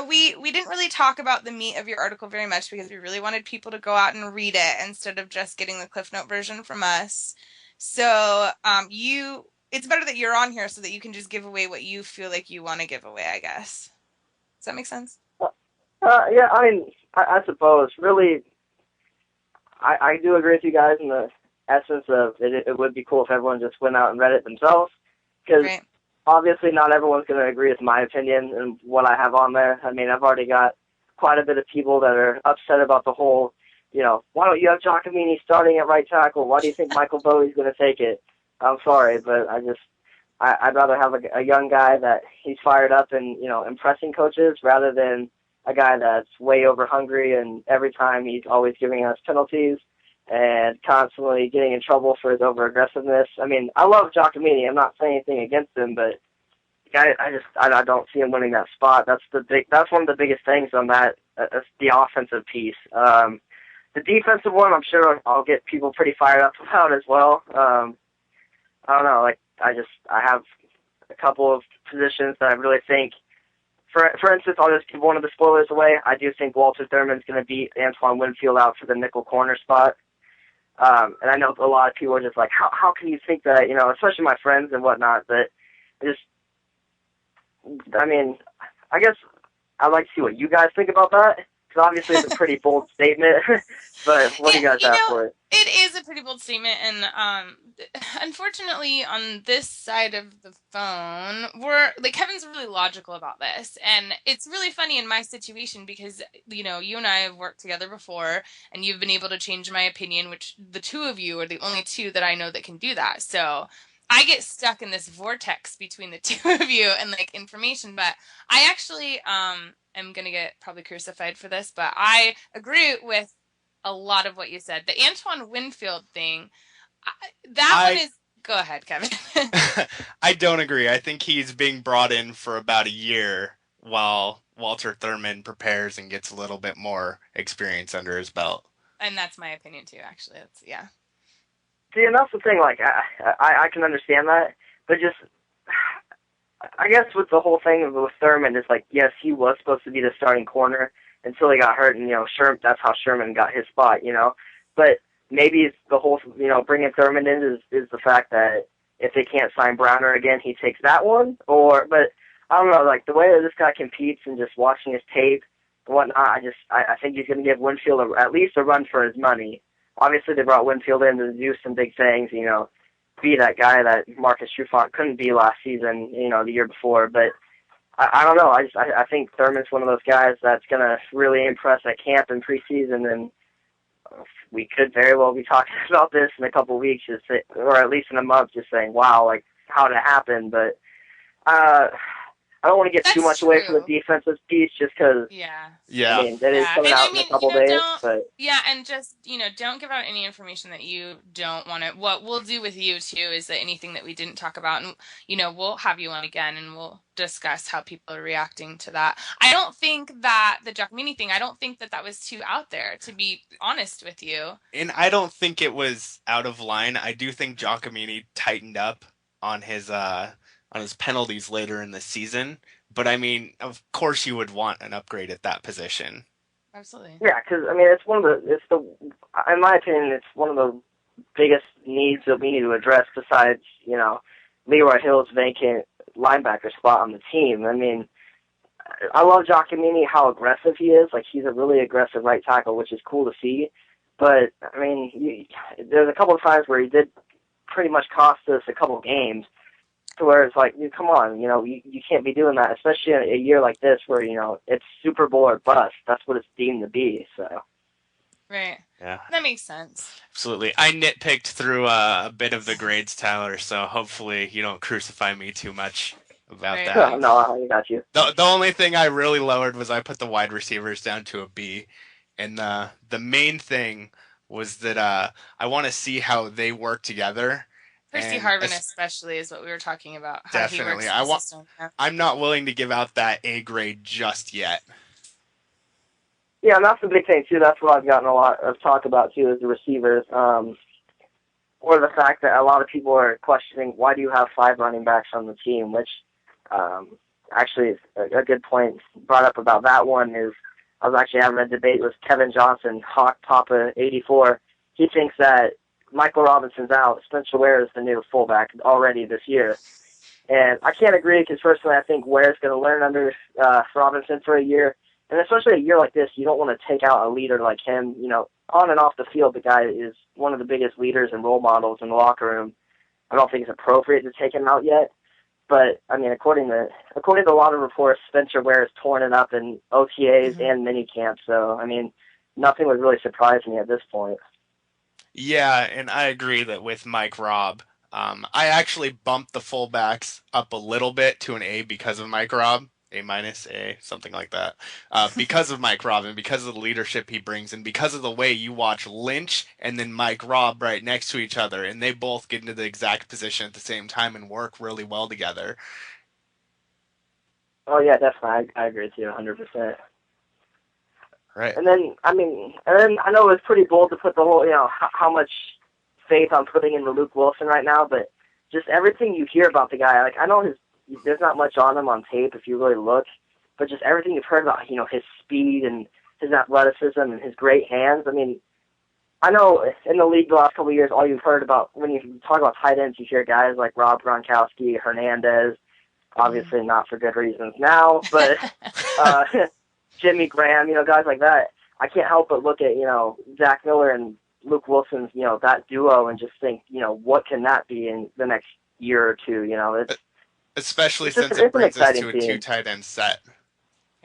we didn't really talk about the meat of your article very much because we really wanted people to go out and read it instead of just getting the Cliff Note version from us. So it's better that you're on here so that you can just give away what you feel like you want to give away, I guess. Does that make sense? Yeah, I mean, I suppose. Really, I do agree with you guys in the essence of it would be cool if everyone just went out and read it themselves. Because obviously not everyone's going to agree with my opinion and what I have on there. I mean, I've already got quite a bit of people that are upset about the whole, why don't you have Giacomini starting at right tackle? Why do you think Michael Bowie's going to take it? I'm sorry, but I'd rather have a young guy that he's fired up and, impressing coaches rather than a guy that's way over hungry and every time he's always giving us penalties and constantly getting in trouble for his over aggressiveness. I mean, I love Giacomini. I'm not saying anything against him, but I don't see him winning that spot. That's one of the biggest things on that. That's the offensive piece. The defensive one, I'm sure I'll get people pretty fired up about as well. I don't know. I have a couple of positions that I really think. For instance, I'll just give one of the spoilers away. I do think Walter Thurman's going to beat Antoine Winfield out for the nickel corner spot. And I know a lot of people are just like, how can you think that? Especially my friends and whatnot. But I guess I'd like to see what you guys think about that. Because obviously it's a pretty bold statement. But what do you guys have for it? It is a pretty bold statement, and unfortunately, on this side of the phone, Kevin's really logical about this, and it's really funny in my situation because you and I have worked together before, and you've been able to change my opinion, which the two of you are the only two that I know that can do that. So I get stuck in this vortex between the two of you and information, but I actually am gonna get probably crucified for this, but I agree with a lot of what you said. The Antoine Winfield thing, one is... Go ahead, Kevin. I don't agree. I think he's being brought in for about a year while Walter Thurman prepares and gets a little bit more experience under his belt. And that's my opinion, too, actually. Yeah. See, and that's the thing. I can understand that, but just... I guess with the whole thing with Thurman, it's yes, he was supposed to be the starting corner until he got hurt, and, that's how Sherman got his spot, But maybe it's the whole, bringing Thurman in is the fact that if they can't sign Browner again, he takes that one. But I don't know, the way that this guy competes and just watching his tape and whatnot, I think he's going to give Winfield at least a run for his money. Obviously, they brought Winfield in to do some big things, be that guy that Marcus Trufant couldn't be last season, the year before. But I don't know. I think Thurman's one of those guys that's going to really impress at camp and preseason, and we could very well be talking about this in a couple of weeks, or at least in a month, just saying, wow, like, how did it happen? But I don't want to get too much away from the defensive piece just because, I mean, that is coming out in a couple days. But and just, don't give out any information that you don't want to. What we'll do with you, too, is that anything that we didn't talk about, and, we'll have you on again, and we'll discuss how people are reacting to that. I don't think that the Giacomini thing, I don't think that was too out there, to be honest with you. And I don't think it was out of line. I do think Giacomini tightened up on his penalties later in the season. But, I mean, of course you would want an upgrade at that position. Absolutely. Yeah, because, I mean, in my opinion, it's one of the biggest needs that we need to address besides, Leroy Hill's vacant linebacker spot on the team. I mean, I love Giacomini, how aggressive he is. Like, he's a really aggressive right tackle, which is cool to see. But, I mean, there's a couple of times where he did pretty much cost us a couple of games, to where it's like, come on, you can't be doing that, especially in a year like this where, it's Super Bowl or bust. That's what it's deemed to be, so. Right. Yeah. That makes sense. Absolutely. I nitpicked through a bit of the grades, Tyler, so hopefully you don't crucify me too much about that. No, I got you. The only thing I really lowered was I put the wide receivers down to a B, and the main thing was that I want to see how they work together. Percy Harvin especially is what we were talking about. How Definitely. He works I'm not willing to give out that A grade just yet. Yeah, and that's the big thing, too. That's what I've gotten a lot of talk about, too, is the receivers. Or the fact that a lot of people are questioning, why do you have 5 running backs on the team? Which actually is a good point brought up about that one is I was actually having a debate with Kevin Johnson, Hawk Papa 84. He thinks that Michael Robinson's out. Spencer Ware is the new fullback already this year. And I can't agree because, personally, I think Ware's going to learn under Robinson for a year. And especially a year like this, you don't want to take out a leader like him. On and off the field, the guy is one of the biggest leaders and role models in the locker room. I don't think it's appropriate to take him out yet. But, I mean, according to a lot of reports, Spencer Ware has torn it up in OTAs and minicamp. So, I mean, nothing would really surprise me at this point. Yeah, and I agree that with Mike Robb, I actually bumped the fullbacks up a little bit to an A because of Mike Robb, A-, A, something like that, because of Mike Robb and because of the leadership he brings and because of the way you watch Lynch and then Mike Robb right next to each other, and they both get into the exact position at the same time and work really well together. Oh, yeah, definitely. I agree with you 100%. Right. And then I know it's pretty bold to put the whole, how much faith I'm putting into Luke Wilson right now, but just everything you hear about the guy, like, I know there's not much on him on tape if you really look, but just everything you've heard about, his speed and his athleticism and his great hands. I mean, I know in the league the last couple of years, all you've heard about, when you talk about tight ends, you hear guys like Rob Gronkowski, Hernandez, obviously not for good reasons now, but Jimmy Graham, guys like that. I can't help but look at, Zach Miller and Luke Wilson's, that duo and just think, what can that be in the next year or two? Especially since it brings us to a 2 tight end set.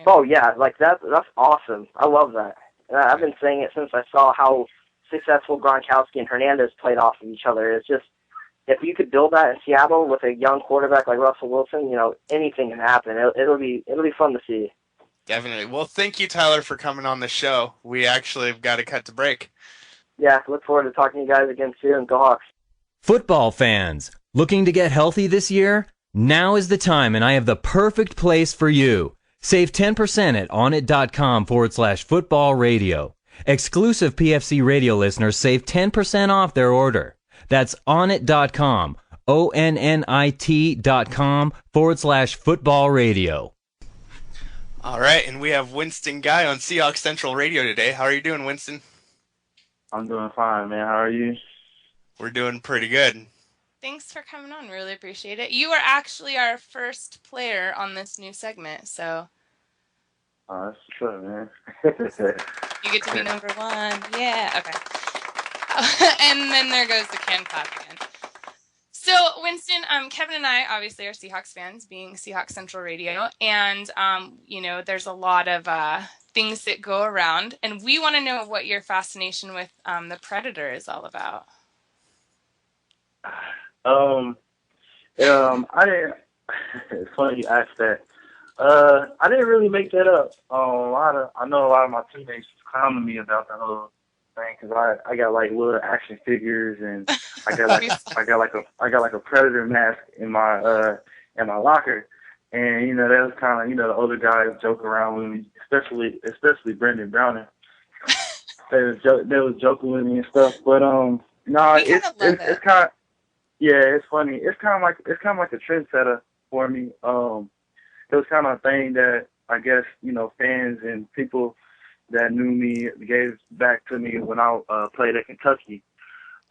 Oh, yeah, like that's awesome. I love that. I've been saying it since I saw how successful Gronkowski and Hernandez played off of each other. It's just, if you could build that in Seattle with a young quarterback like Russell Wilson, anything can happen. It'll be fun to see. Definitely. Well, thank you, Tyler, for coming on the show. We actually have got to cut to break. Yeah, look forward to talking to you guys again soon. Go Hawks. Football fans, looking to get healthy this year? Now is the time, and I have the perfect place for you. Save 10% at onit.com/football radio. Exclusive PFC radio listeners save 10% off their order. That's onit.com, ONNIT.com/football radio. All right, and we have Winston Guy on Seahawks Central Radio today. How are you doing, Winston? I'm doing fine, man. How are you? We're doing pretty good. Thanks for coming on. Really appreciate it. You are actually our first player on this new segment, so. Oh, that's true, man. You get to be number 1. Yeah, okay. And then there goes the can clap again. So So, Winston, Kevin and I obviously are Seahawks fans, being Seahawks Central Radio, and there's a lot of things that go around, and we want to know what your fascination with the Predator is all about. I didn't. It's funny you asked that. I didn't really make that up. I know a lot of my teammates clowning me about the whole thing because I got like little action figures and I got like a Predator mask in my locker, and that was kind of the older guys joke around with me, especially Brendan Browner. they was joking with me and stuff, but no, it's kind of. Yeah, it's funny. It's kind of like a trendsetter for me. It was kind of a thing that I guess fans and people that knew me gave back to me when I played at Kentucky.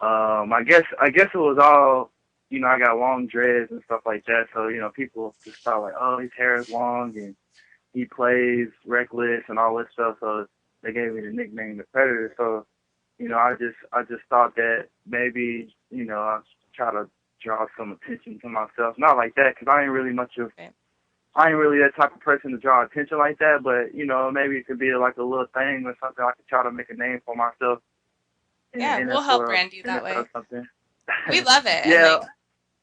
I guess it was all I got long dreads and stuff like that. So people just thought like, oh, his hair is long and he plays reckless and all this stuff. So they gave me the nickname the Predator. So I just thought that maybe I try to draw some attention to myself. Not like that, because I ain't really that type of person to draw attention like that, but, maybe it could be like a little thing or something. I could try to make a name for myself. Yeah, we'll help brand you that way. We love it. Yeah.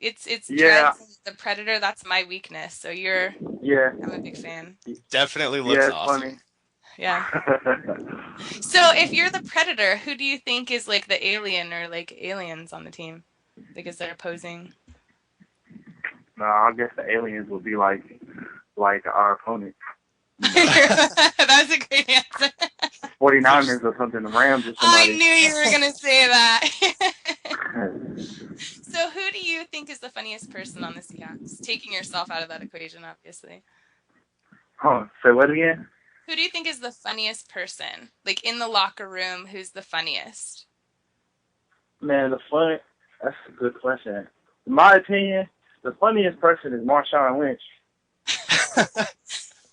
It's dreads, the Predator, that's my weakness, so Yeah. I'm a big fan. Definitely looks awesome. Funny. Yeah. So if you're the Predator, who do you think is like the alien or like aliens on the team? Because they're opposing. No, I guess the aliens would be like our opponents. That's a great answer. 49ers or something, the Rams or somebody. I knew you were going to say that. So who do you think is the funniest person on the Seahawks? Taking yourself out of that equation, obviously. Say what again? Who do you think is the funniest person? Like in the locker room, who's the funniest? Man, that's a good question. In my opinion, the funniest person is Marshawn Lynch.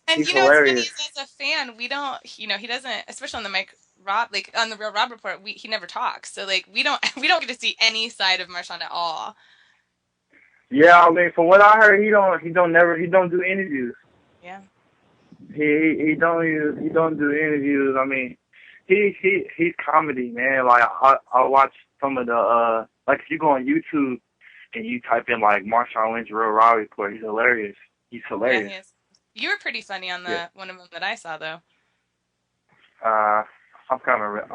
And He's it's funny as a fan, we don't, he doesn't, especially on the on the Real Rob Report, he never talks. So like we don't get to see any side of Marshawn at all. Yeah, I mean, from what I heard, he don't do interviews. Yeah. He don't do interviews. I mean, he's comedy, man. Like I watch some of the like if you go on YouTube and you type in like Marshawn Lynch Real Rob Report, he's hilarious. He's hilarious. Yeah, he is. You were pretty funny on the one of them that I saw though. I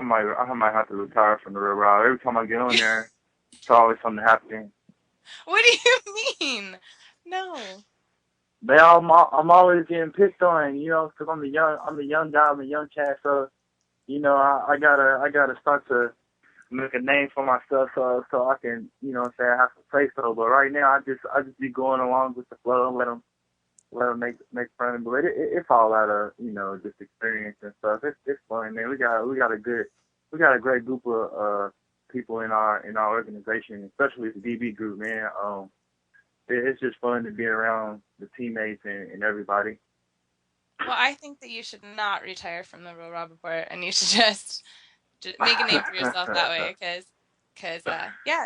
might have to retire from the Real Rob. Every time I get on there, it's always something happening. What do you mean? No. Man, I'm always getting picked on, because I'm the young guy, I'm a young cat, so I gotta start to make a name for myself so I can say I have to say so. But right now I just be going along with the flow and let them make fun of me. But it's all out of just experience and stuff. It's fun, man. We got a great group of people in our organization, especially the DB group, man. It's just fun to be around the teammates and everybody. Well, I think that you should not retire from the Real Rob Report, and you should just make a name for yourself that way, because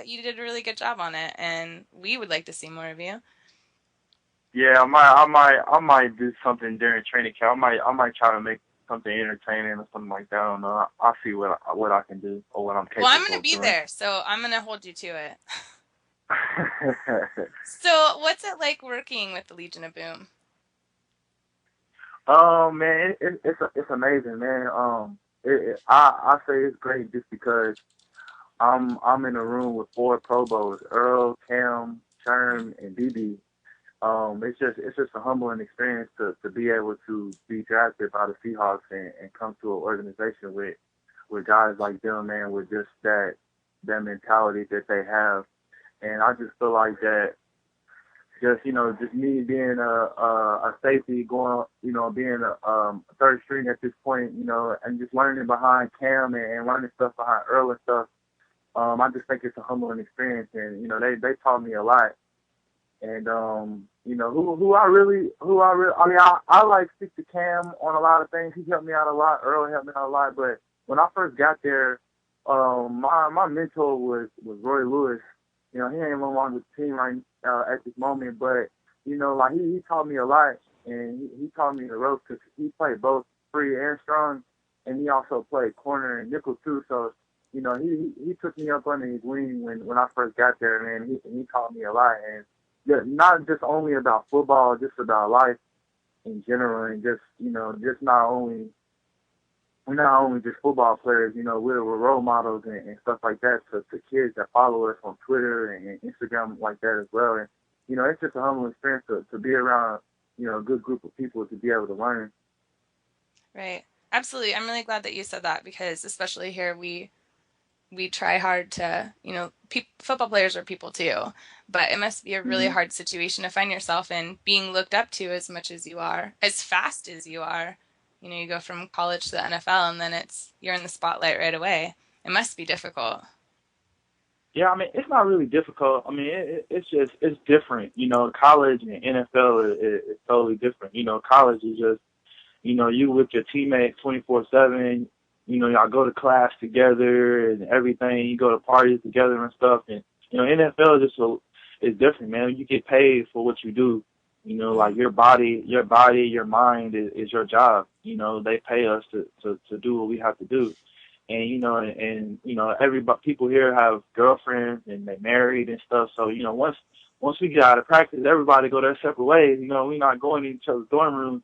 you did a really good job on it, and we would like to see more of you. Yeah, I might do something during training camp. I might try to make something entertaining or something like that. I don't know. I'll see what I can do or what I'm capable of. Well, I'm going to be there, so I'm going to hold you to it. So, what's it like working with the Legion of Boom? Man, it's amazing, man. I say it's great just because I'm in a room with 4 Pro Bowls: Earl, Cam, Sherm, and BB. It's just a humbling experience to be able to be drafted by the Seahawks and come to an organization with guys like them, man, with just that mentality that they have. And I just feel like that, just me being a safety, going, being a third string at this point, and just learning behind Cam and learning stuff behind Earl and stuff. I just think it's a humbling experience, and they taught me a lot. And I like stick to Cam on a lot of things. He helped me out a lot. Earl helped me out a lot. But when I first got there, my mentor was Roy Lewis. he ain't no longer with the team right at this moment, but like he taught me a lot, and he taught me the ropes because he played both free and strong, and he also played corner and nickel too. So he took me up under his wing when I first got there, man. He taught me a lot, and not just only about football, just about life in general, and just just not only just football players, we're role models and stuff like that to kids that follow us on Twitter and Instagram like that as well. And, it's just a humbling experience to be around, a good group of people to be able to learn. Right. Absolutely. I'm really glad that you said that because especially here we try hard to, football players are people too, but it must be a really hard situation to find yourself in being looked up to as much as you are, as fast as you are. You go from college to the NFL and then you're in the spotlight right away. It must be difficult. Yeah, I mean, it's not really difficult. I mean, it's different. College and NFL is totally different. College is just, you with your teammates 24/7. Y'all go to class together and everything. You go to parties together and stuff. And NFL is different, man. You get paid for what you do. Like your body, your mind is your job. They pay us to do what we have to do. And everybody, people here have girlfriends and they married and stuff. So, once we get out of practice, everybody go their separate ways. We're not going to each other's dorm rooms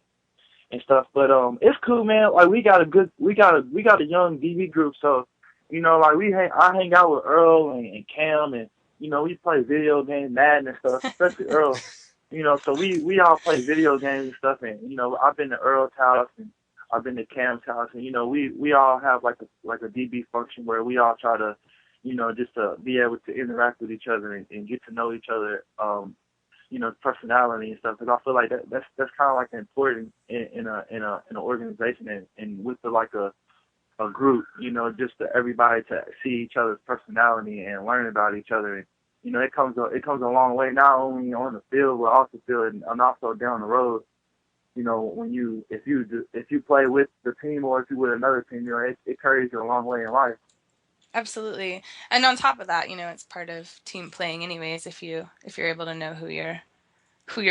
and stuff. But it's cool, man. Like we got a young DB group. So, like I hang out with Earl and Cam and, we play video games, Madden and stuff, especially Earl. So we all play video games and stuff, and I've been to Earl's house and I've been to Cam's house, and we all have like a DB function where we all try to, just to be able to interact with each other and get to know each other, personality and stuff. Because I feel like that's kind of like important in an organization and with a group, just to everybody to see each other's personality and learn about each other. And, it comes a long way, not only on the field, but also and also down the road. If you play with the team or if you with another team, it carries you a long way in life. Absolutely. And on top of that, it's part of team playing anyways, if you're able to know who you're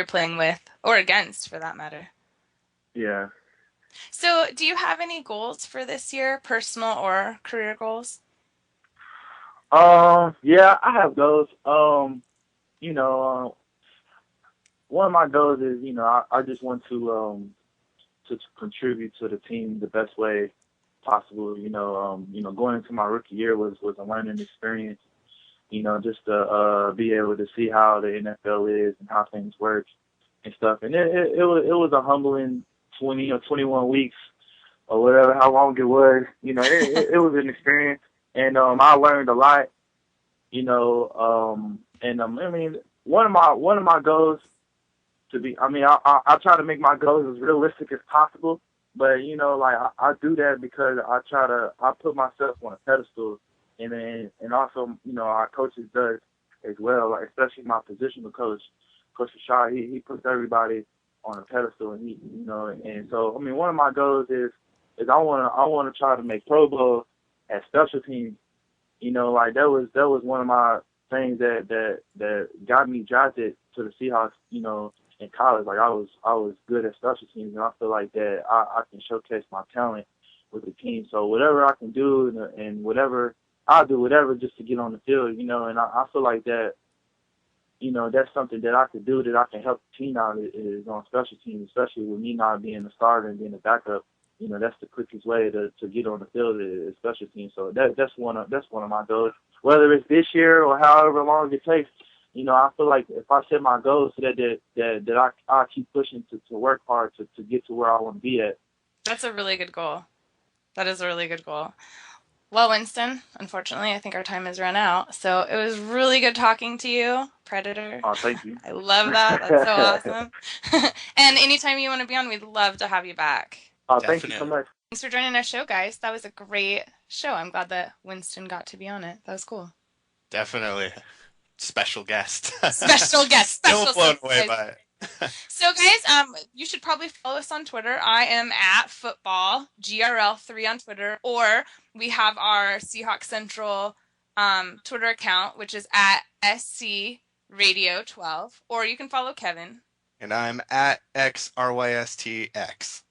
playing with or against for that matter. Yeah. So do you have any goals for this year, personal or career goals? Yeah, I have goals. One of my goals is, I just want to contribute to the team the best way possible. Going into my rookie year was a learning experience. Just to be able to see how the NFL is and how things work and stuff. And it was a humbling 20 or 21 weeks or whatever, how long it was. It was an experience, and I learned a lot. I mean, one of my goals to be, I try to make my goals as realistic as possible, but I do that because I put myself on a pedestal, and also our coaches does as well, like especially my positional coach, Coach Rashad, he puts everybody on a pedestal, and and so one of my goals is I want to try to make Pro Bowl at special teams. That was one of my things that got me drafted to the Seahawks, in college. Like I was good at special teams, and I feel like that I can showcase my talent with the team. So whatever I can do and whatever I'll do, whatever just to get on the field, and I feel like that, that's something that I could do, that I can help the team out is on special teams, especially with me not being a starter and being a backup. That's the quickest way to get on the field is special teams. So that's one of my goals. Whether it's this year or however long it takes, I feel like if I set my goals so that I keep pushing to work hard to get to where I want to be at. That's a really good goal. That is a really good goal. Well, Winston, unfortunately, I think our time has run out. So it was really good talking to you, Predator. Oh, thank you. I love that. That's so awesome. And anytime you want to be on, we'd love to have you back. Oh, thank you so much. Thanks for joining our show, guys. That was a great show. I'm glad that Winston got to be on it. That was cool. Definitely. Special guest. Special guest. Still blown away by it. So, guys, you should probably follow us on Twitter. I am at football, GRL3 on Twitter, or we have our Seahawks Central Twitter account, which is at SCRadio12, or you can follow Kevin. And I'm at XRYSTX.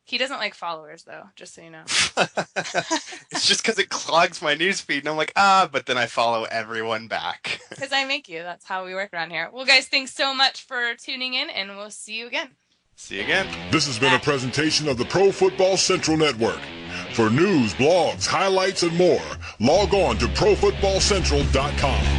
He doesn't like followers, though, just so you know. It's just because it clogs my newsfeed, and I'm like, but then I follow everyone back. Because I make you. That's how we work around here. Well, guys, thanks so much for tuning in, and we'll see you again. See you again. This has been a presentation of the Pro Football Central Network. For news, blogs, highlights, and more, log on to ProFootballCentral.com.